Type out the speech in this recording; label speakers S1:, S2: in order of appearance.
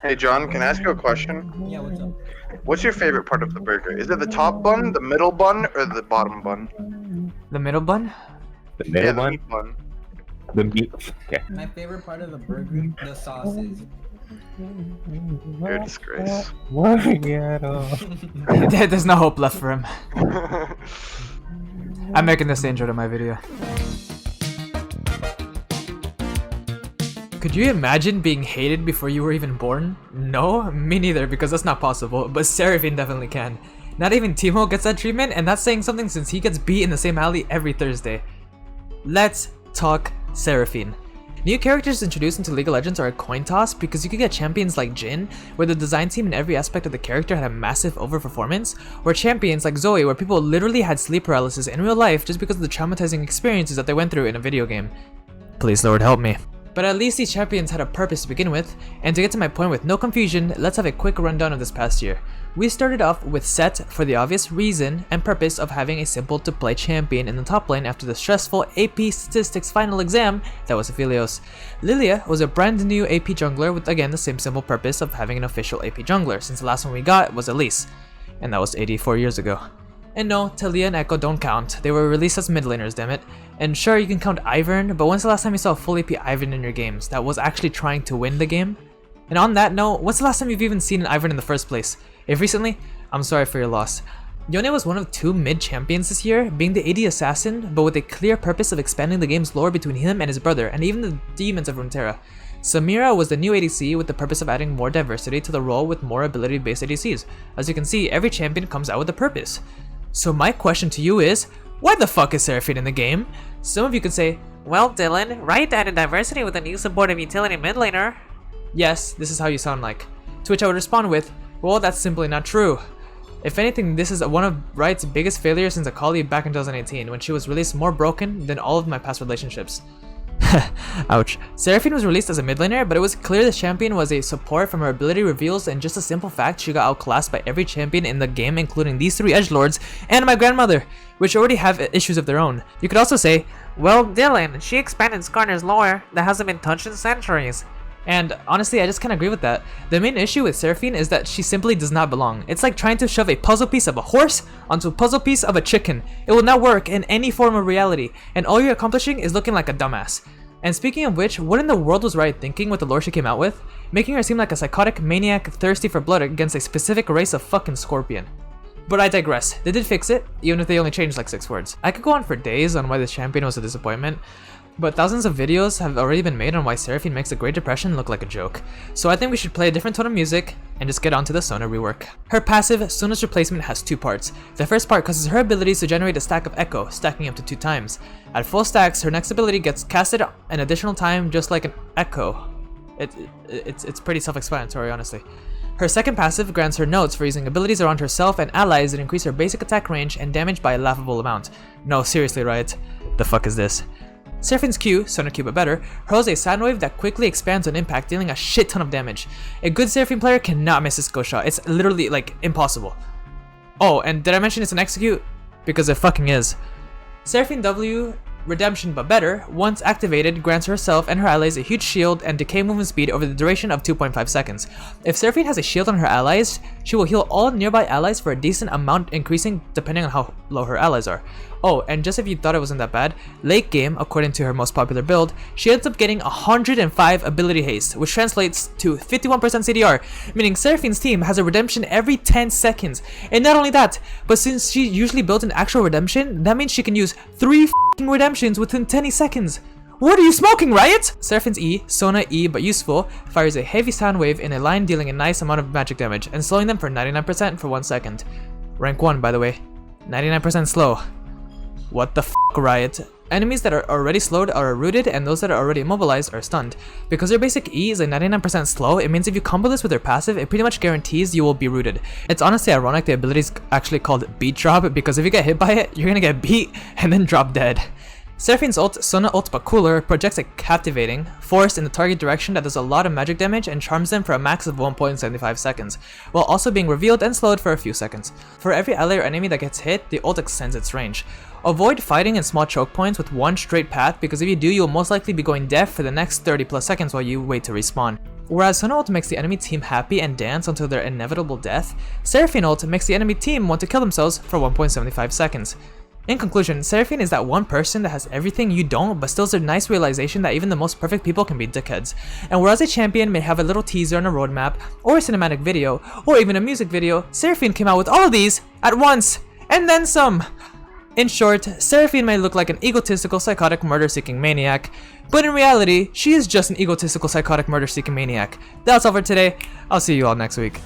S1: Hey John, can I ask you a question?
S2: Yeah, what's up?
S1: What's your favorite part of the burger? Is it the top bun, the middle bun, or the bottom bun?
S3: The middle bun?
S4: The middle
S1: Yeah, the
S4: one,
S1: meat bun.
S4: the meat. Okay.
S2: My favorite part of the burger, the sauces.
S1: You're a disgrace.
S3: There's no hope left for him. I'm making this the intro to my video. Could you imagine being hated before you were even born? No, me neither, because that's not possible, but Seraphine definitely can. Not even Timo gets that treatment, and that's saying something since he gets beat in the same alley every Thursday. Let's talk Seraphine. New characters introduced into League of Legends are a coin toss because you could get champions like Jhin, where the design team and every aspect of the character had a massive overperformance, or champions like Zoe, where people literally had sleep paralysis in real life just because of the traumatizing experiences that they went through in a video game. Please Lord help me. But at least these champions had a purpose to begin with, and to get to my point with no confusion, let's have a quick rundown of this past year. We started off with Set for the obvious reason and purpose of having a simple to play champion in the top lane after the stressful AP Statistics final exam that was Aphelios. Lilia was a brand new AP jungler with again the same simple purpose of having an official AP jungler, since the last one we got was Elise, and that was 84 years ago. And no, Talia and Echo don't count, they were released as mid laners, dammit. And sure, you can count Ivern, but when's the last time you saw a full AP Ivern in your games that was actually trying to win the game? And on that note, what's the last time you've even seen an Ivern in the first place? If recently, I'm sorry for your loss. Yone was one of two mid champions this year, being the AD assassin, but with a clear purpose of expanding the game's lore between him and his brother, and even the demons of Runeterra. Samira was the new ADC with the purpose of adding more diversity to the role with more ability-based ADCs. As you can see, every champion comes out with a purpose. So my question to you is, why the fuck is Seraphine in the game? Some of you could say, well Dylan, right, added diversity with a new supportive utility mid laner. Yes, this is how you sound like. To which I would respond with, well, that's simply not true. If anything, this is one of Riot's biggest failures since Akali back in 2018, when she was released more broken than all of my past relationships. Ouch. Seraphine was released as a mid laner, but it was clear the champion was a support from her ability reveals and just a simple fact she got outclassed by every champion in the game, including these three edgelords and my grandmother, which already have issues of their own. You could also say, well Dylan, she expanded Skarner's lore that hasn't been touched in centuries. And honestly, I just can't agree with that. The main issue with Seraphine is that she simply does not belong. It's like trying to shove a puzzle piece of a horse onto a puzzle piece of a chicken. It will not work in any form of reality, and all you're accomplishing is looking like a dumbass. And speaking of which, what in the world was Riot thinking with the lore she came out with? Making her seem like a psychotic maniac thirsty for blood against a specific race of fucking scorpion. But I digress, they did fix it, even if they only changed like 6 words. I could go on for days on why this champion was a disappointment, but thousands of videos have already been made on why Seraphine makes the Great Depression look like a joke. So I think we should play a different tone of music and just get onto the Sona rework. Her passive, Sona's replacement, has 2 parts. The first part causes her abilities to generate a stack of Echo, stacking up to 2 times. At full stacks, her next ability gets casted an additional time just like an Echo. It's pretty self-explanatory, honestly. Her second passive grants her notes for using abilities around herself and allies that increase her basic attack range and damage by a laughable amount. No, seriously, Riot. The fuck is this? Seraphine's Q, Sona Q but better, hurls a sound wave that quickly expands on impact, dealing a shit ton of damage. A good Seraphine player cannot miss this ghost shot. It's literally, like, impossible. Oh, and did I mention it's an execute? Because it fucking is. Seraphine W, Redemption but better, once activated, grants herself and her allies a huge shield and decay movement speed over the duration of 2.5 seconds. If Seraphine has a shield on her allies, she will heal all nearby allies for a decent amount, increasing depending on how low her allies are. Oh, and just if you thought it wasn't that bad, late game, according to her most popular build, she ends up getting 105 ability haste, which translates to 51% CDR, meaning Seraphine's team has a redemption every 10 seconds. And not only that, but since she usually builds an actual redemption, that means she can use 3 f***ing redemptions within 10 seconds. What are you smoking, Riot? Seraphine's E, Sona E but useful, fires a heavy sound wave in a line, dealing a nice amount of magic damage and slowing them for 99% for 1 second. Rank 1, by the way. 99% slow. What the f***, Riot? Enemies that are already slowed are rooted, and those that are already immobilized are stunned. Because their basic E is a 99% slow, it means if you combo this with their passive, it pretty much guarantees you will be rooted. It's honestly ironic the ability is actually called beat drop, because if you get hit by it, you're gonna get beat and then drop dead. Seraphine's ult, Sona ult but cooler, projects a captivating force in the target direction that does a lot of magic damage and charms them for a max of 1.75 seconds, while also being revealed and slowed for a few seconds. For every ally or enemy that gets hit, the ult extends its range. Avoid fighting in small choke points with one straight path, because if you do, you'll most likely be going deaf for the next 30 plus seconds while you wait to respawn. Whereas Sona ult makes the enemy team happy and dance until their inevitable death, Seraphine ult makes the enemy team want to kill themselves for 1.75 seconds. In conclusion, Seraphine is that one person that has everything you don't, but still has a nice realization that even the most perfect people can be dickheads. And whereas a champion may have a little teaser on a roadmap, or a cinematic video, or even a music video, Seraphine came out with all of these at once, and then some! In short, Seraphine may look like an egotistical, psychotic, murder-seeking maniac, but in reality, she is just an egotistical, psychotic, murder-seeking maniac. That's all for today. I'll see you all next week.